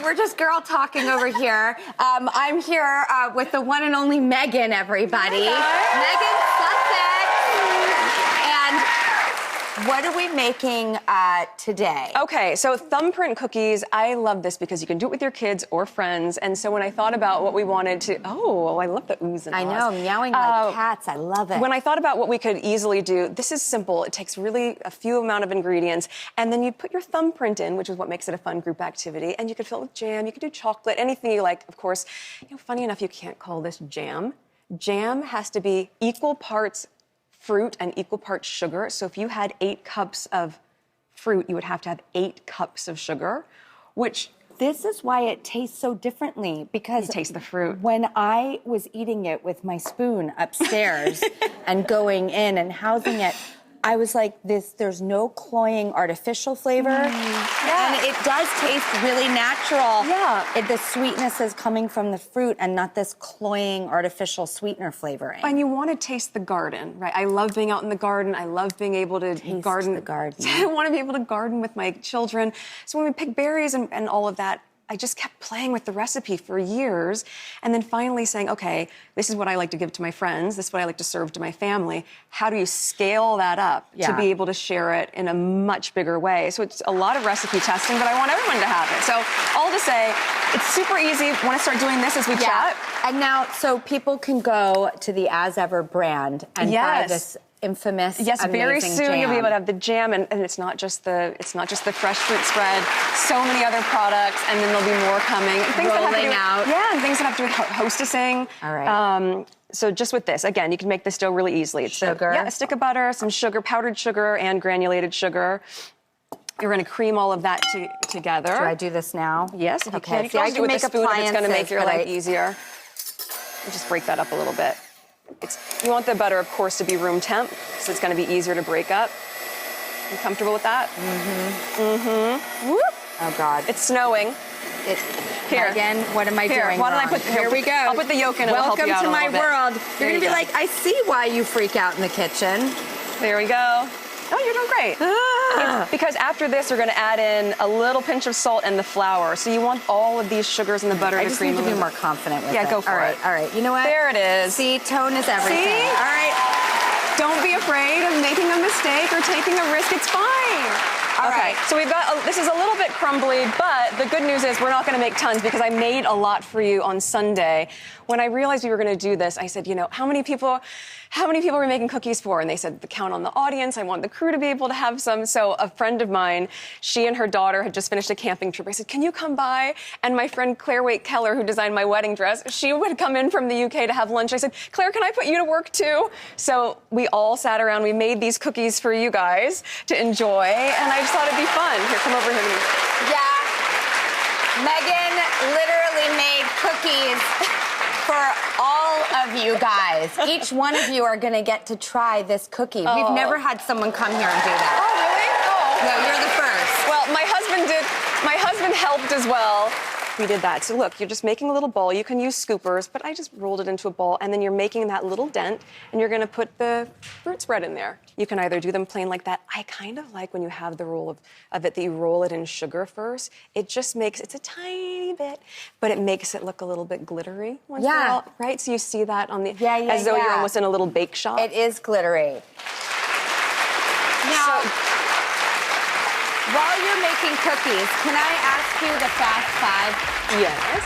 we're just girl talking over here. I'm here with the one and only Meghan, everybody. Meghan Sussex. And what are we making today? Okay, so Thumbprint cookies, I love this because you can do it with your kids or friends. And so when I thought about what we wanted to, I love the oohs and ahs. I know, meowing like cats, I love it. When I thought about what we could easily do, this is simple. It takes really a few amount of ingredients, and then you put your thumbprint in, which is what makes it a fun group activity, and you can fill it with jam, you can do chocolate, anything you like. Of course, funny enough, you can't call this jam. Jam has to be equal parts fruit and equal parts sugar. So if you had 8 cups of fruit, you would have to have 8 cups of sugar, which... This is why it tastes so differently, because you taste the fruit. When I was eating it with my spoon upstairs and going in and housing it, I was like, there's no cloying artificial flavor. And it does taste really natural. Yeah. The sweetness is coming from the fruit and not this cloying artificial sweetener flavoring. And you want to taste the garden, right? I love being out in the garden. I love being able to garden. The garden. I want to be able to garden with my children. So when we pick berries and all of that, I just kept playing with the recipe for years, and then finally saying, okay, this is what I like to give to my friends, this is what I like to serve to my family. How do you scale that up to be able to share it in a much bigger way? So it's a lot of recipe testing, but I want everyone to have it. So all to say, it's super easy. Want to start doing this as we chat? And now, so people can go to the As Ever brand and buy this infamous, very soon jam. you'll be able to have the jam, and it's not just the fresh fruit spread. So many other products, and then there'll be more coming. And things rolling that have to do with, out. Yeah, and things that have to do with hostessing. All right. So just with this, again, you can make this dough really easily. It's sugar. A stick of butter, some sugar, powdered sugar, and granulated sugar. You're going to cream all of that together. Do I do this now? Yes, if you can. You See, I can do it with a spoon if it's going to make your life appliances, easier. You just break that up a little bit. You want the butter, of course, to be room temp, so it's going to be easier to break up. You comfortable with that? Whoop. Oh, God. It's snowing. Here. Again, what am I doing Why don't I wrong? put... Here we go. I'll put the yolk in and it'll help you out a Welcome to little my bit. world. You're going to be go. like, I see why you freak out in the kitchen. There we go. Oh, you're doing great. Because after this, you're going to add in a little pinch of salt and the flour. So you want all of these sugars and the butter to cream. I just need to be more confident with it. Yeah, go for it. All right. You know what? There it is. See, tone is everything. See? All right. Don't be afraid of making a mistake or taking a risk. It's fine. All right. So we've got, this is a little bit crumbly, but the good news is we're not going to make tons because I made a lot for you on Sunday. When I realized we were going to do this, I said, how many people are we making cookies for? And they said, count on the audience. I want the crew to be able to have some. So a friend of mine, she and her daughter had just finished a camping trip. I said, can you come by? And my friend Claire Waite Keller, who designed my wedding dress, she would come in from the UK to have lunch. I said, Claire, can I put you to work too? So we all sat around. We made these cookies for you guys to enjoy. And I just thought it'd be fun. Here, come over here to me. Yeah. Meghan literally made cookies for all of you guys. Each one of you are going to get to try this cookie. Oh. We've never had someone come here and do that. Oh, really? Oh. No, you're the first. Well, my husband helped as well. We did that. So look, you're just making a little bowl. You can use scoopers, but I just rolled it into a bowl, and then you're making that little dent, and you're going to put the fruit spread in there. You can either do them plain like that. I kind of like when you have the roll of it that you roll it in sugar first. It just makes, it's a tiny bit, but it makes it look a little bit glittery. Right? So you see that on the, as though you're almost in a little bake shop. It is glittery. Now, while you're making cookies, can I ask you the fast 5? Yes.